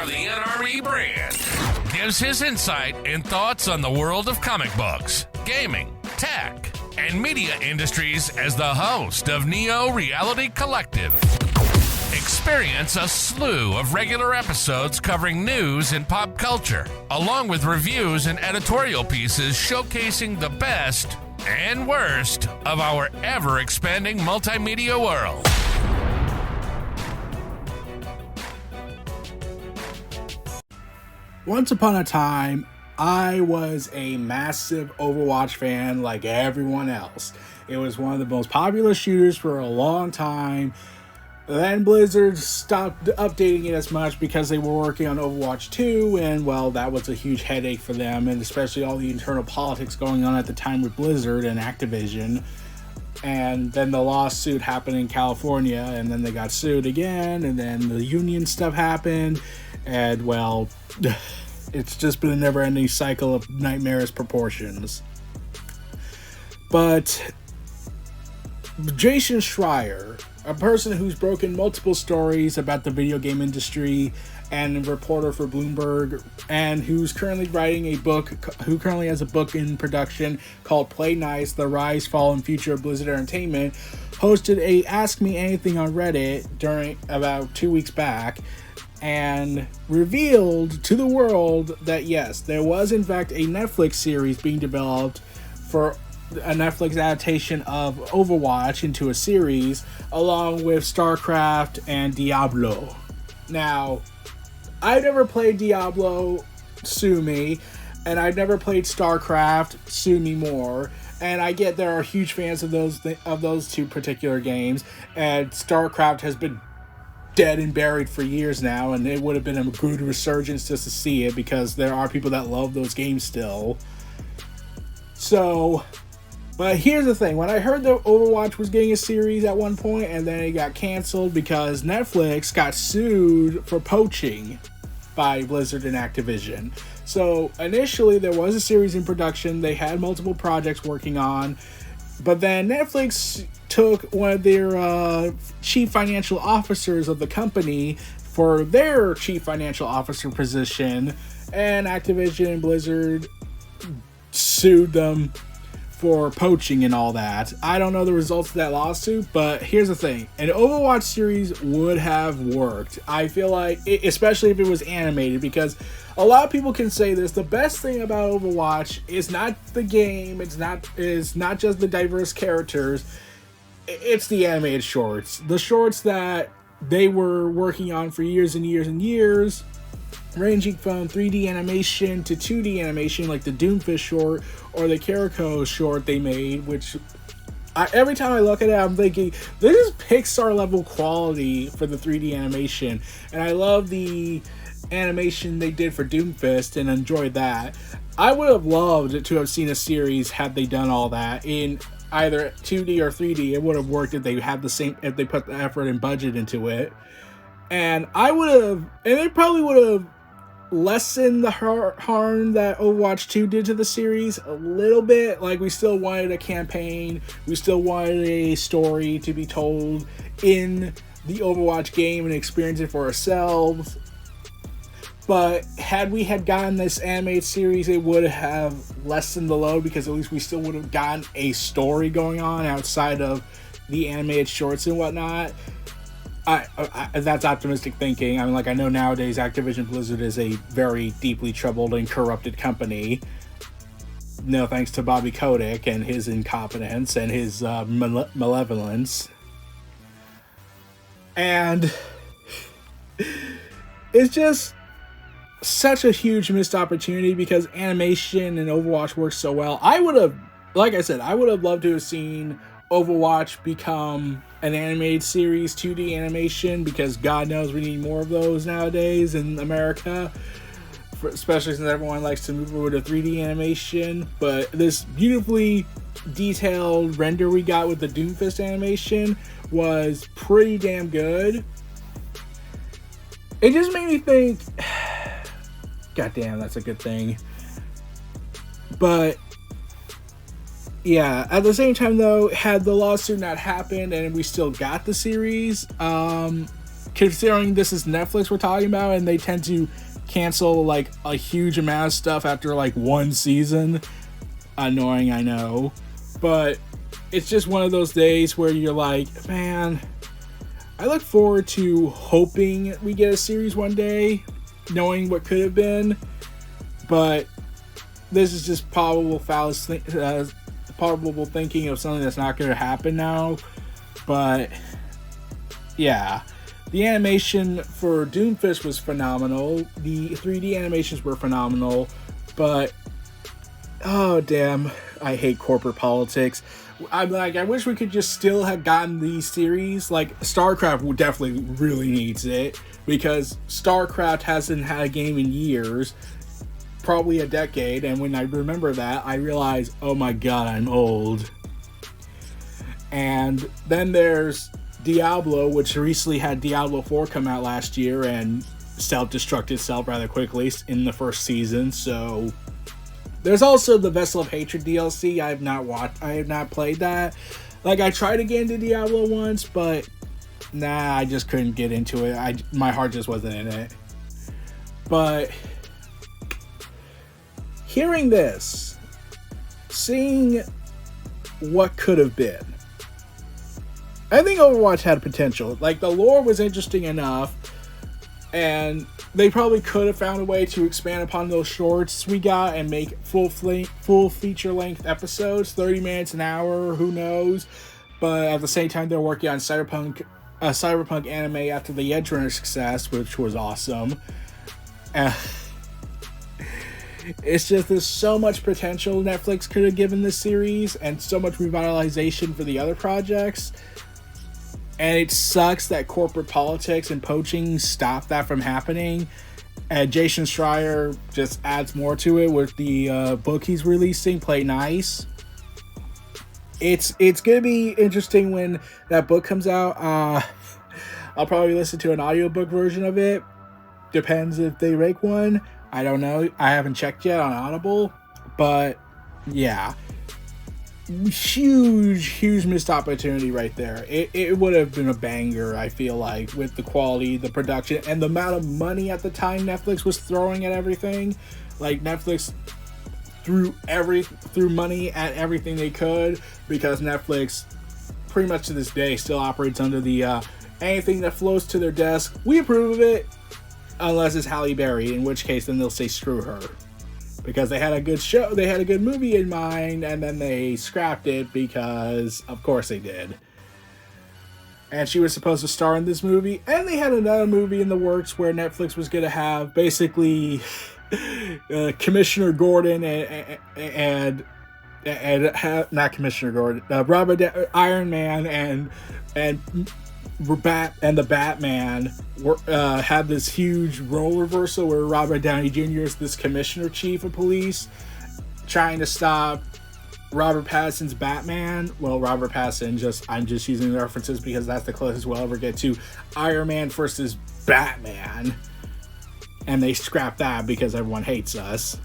of the NRE brand, gives his insight and thoughts on the world of comic books, gaming, tech, and media industries as the host of Neo Reality Collective. Experience a slew of regular episodes covering news and pop culture, along with reviews and editorial pieces showcasing the best and worst of our ever-expanding multimedia world. Once upon a time, I was a massive Overwatch fan like everyone else. It was one of the most popular shooters for a long time. Then Blizzard stopped updating it as much because they were working on Overwatch 2, and well, that was a huge headache for them, and especially all the internal politics going on at the time with Blizzard and Activision. And then the lawsuit happened in California, and then they got sued again, and then the union stuff happened, and well, it's just been a never-ending cycle of nightmarish proportions. But Jason Schreier, a person who's broken multiple stories about the video game industry and a reporter for Bloomberg, and who's currently writing a book, who currently has a book in production called Play Nice, The Rise, Fall, and Future of Blizzard Entertainment, hosted a Ask Me Anything on Reddit during about 2 weeks back, and revealed to the world that yes, there was in fact a Netflix series being developed for a Netflix adaptation of Overwatch into a series, along with StarCraft and Diablo. Now, I've never played Diablo, sue me, and I've never played StarCraft, sue me more. And I get there are huge fans of those two particular games, and StarCraft has been dead and buried for years now, and it would have been a good resurgence just to see it because there are people that love those games still. So, but here's the thing, when I heard that Overwatch was getting a series at one point and then it got canceled because Netflix got sued for poaching by Blizzard and Activision. So initially there was a series in production, they had multiple projects working on, but then Netflix took one of their chief financial officers of the company for their chief financial officer position, and Activision and Blizzard sued them for poaching and all that. I don't know the results of that lawsuit, but here's the thing. An Overwatch series would have worked. I feel like, especially if it was animated, because a lot of people can say this, the best thing about Overwatch is not the game, is not just the diverse characters, it's the animated shorts. The shorts that they were working on for years and years and years, ranging from 3D animation to 2D animation, like the Doomfist short or the Carico short they made, which every time I look at it, I'm thinking, this is Pixar level quality for the 3D animation. And I love the animation they did for Doomfist and enjoyed that. I would have loved to have seen a series had they done all that in either 2D or 3D. It would have worked if they had if they put the effort and budget into it. And they probably would have lessened the harm that Overwatch 2 did to the series a little bit. Like, we still wanted a campaign, we still wanted a story to be told in the Overwatch game and experience it for ourselves. But had we gotten this animated series, it would have lessened the load, because at least we still would have gotten a story going on outside of the animated shorts and whatnot. That's optimistic thinking. I mean, like, I know nowadays Activision-Blizzard is a very deeply troubled and corrupted company. No thanks to Bobby Kotick and his incompetence and his malevolence. And it's just such a huge missed opportunity, because animation and Overwatch works so well. I would have loved to have seen Overwatch become an animated series, 2D animation, because God knows we need more of those nowadays in America, especially since everyone likes to move over to 3D animation. But this beautifully detailed render we got with the Doomfist animation was pretty damn good. It just made me think, God damn, that's a good thing. But yeah, at the same time though, had the lawsuit not happened and we still got the series, considering this is Netflix we're talking about, and they tend to cancel like a huge amount of stuff after like one season. Annoying, I know, but it's just one of those days where you're like, man, I look forward to hoping we get a series one day, knowing what could have been, but this is just probable thinking of something that's not going to happen now. But yeah, the animation for Doomfist was phenomenal. The 3D animations were phenomenal, but oh damn, I hate corporate politics. I'm like, I wish we could just still have gotten these series. Like, StarCraft definitely really needs it, because StarCraft hasn't had a game in years, probably a decade, and when I remember that, I realize, oh my god, I'm old. And then there's Diablo, which recently had Diablo 4 come out last year and self-destruct itself rather quickly in the first season, so... There's also the Vessel of Hatred DLC. I have not played that. Like, I tried to get into Diablo once, but nah, I just couldn't get into it. My heart just wasn't in it. But hearing this, seeing what could have been, I think Overwatch had potential. Like, the lore was interesting enough, and they probably could have found a way to expand upon those shorts we got and make full feature-length episodes, 30 minutes an hour, who knows. But at the same time, they're working on cyberpunk anime after the Edgerunner success, which was awesome. It's just, there's so much potential Netflix could have given this series, and so much revitalization for the other projects. And it sucks that corporate politics and poaching stop that from happening. And Jason Schreier just adds more to it with the book he's releasing, Play Nice. It's going to be interesting when that book comes out. I'll probably listen to an audiobook version of it. Depends if they make one. I don't know. I haven't checked yet on Audible. But yeah. Huge missed opportunity right there. It would have been a banger, I feel like, with the quality, the production, and the amount of money at the time Netflix was throwing at everything. Like, Netflix threw money at everything they could, because Netflix pretty much to this day still operates under the anything that flows to their desk, we approve of it, unless it's Halle Berry, in which case then they'll say screw her. Because they had a good show, they had a good movie in mind, and then they scrapped it because, of course, they did. And she was supposed to star in this movie, and they had another movie in the works where Netflix was going to have basically Commissioner Gordon and not Commissioner Gordon, Iron Man and the Batman had this huge role reversal where Robert Downey Jr. is this commissioner chief of police trying to stop Robert Pattinson's Batman. Well, Robert Pattinson, I'm just using the references because that's the closest we'll ever get to Iron Man versus Batman. And they scrapped that because everyone hates us.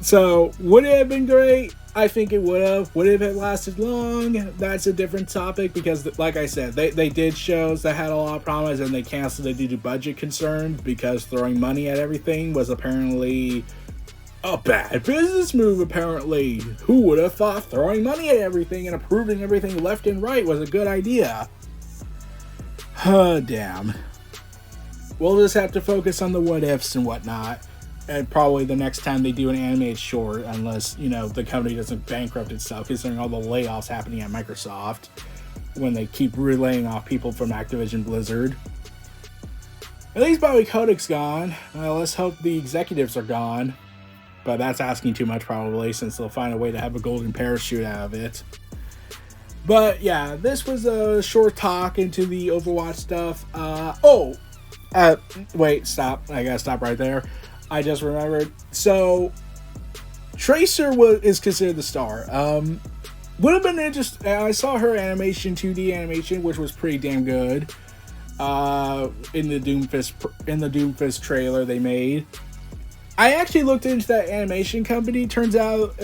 So, would it have been great? I think it would have. Would it have lasted long? That's a different topic, because, like I said, they did shows that had a lot of promise, and they canceled it due to budget concerns, because throwing money at everything was apparently a bad business move, apparently. Who would have thought throwing money at everything and approving everything left and right was a good idea? Oh, damn. We'll just have to focus on the what-ifs and whatnot. And probably the next time they do an animated short, unless, the company doesn't bankrupt itself, considering all the layoffs happening at Microsoft when they keep relaying off people from Activision-Blizzard. At least Bobby Kotick's gone. Let's hope the executives are gone. But that's asking too much, probably, since they'll find a way to have a golden parachute out of it. But yeah, this was a short talk into the Overwatch stuff. Wait, stop. I gotta stop right there. I just remembered. So, Tracer is considered the star. Would have been interesting. I saw her animation, 2D animation, which was pretty damn good. In the Doomfist trailer they made. I actually looked into that animation company. Turns out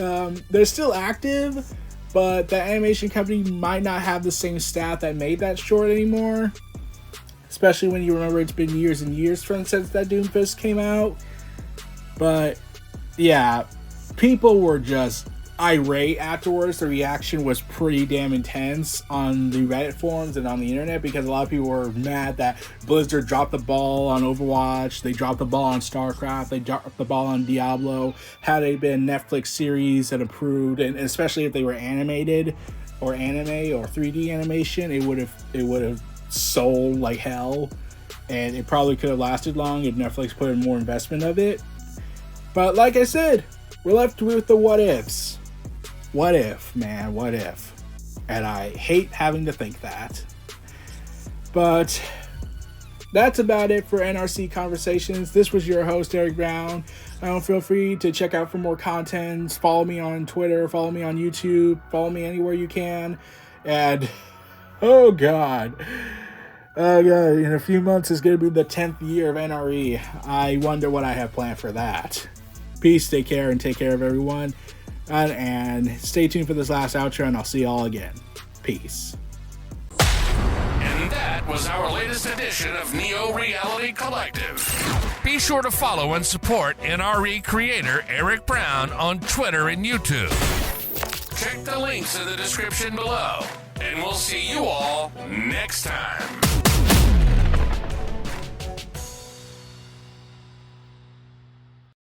they're still active, but the animation company might not have the same staff that made that short anymore. Especially when you remember it's been years and years since that Doomfist came out. But yeah, people were just irate afterwards. The reaction was pretty damn intense on the Reddit forums and on the internet because a lot of people were mad that Blizzard dropped the ball on Overwatch, they dropped the ball on StarCraft, they dropped the ball on Diablo. Had they been Netflix series and approved, and especially if they were animated or anime or 3D animation, it would have sold like hell, and it probably could have lasted long if Netflix put in more investment of it. But like I said, we're left with the what ifs. What if, man? What if? And I hate having to think that. But that's about it for NRC Conversations. This was your host, Eric Brown. Feel free to check out for more content. Follow me on Twitter. Follow me on YouTube. Follow me anywhere you can. And, oh God, in a few months is going to be the 10th year of NRE. I wonder what I have planned for that. Peace, take care, and take care of everyone. And stay tuned for this last outro, and I'll see you all again. Peace. And that was our latest edition of Neo Reality Collective. Be sure to follow and support NRE creator Eric Brown on Twitter and YouTube. Check the links in the description below, and we'll see you all next time.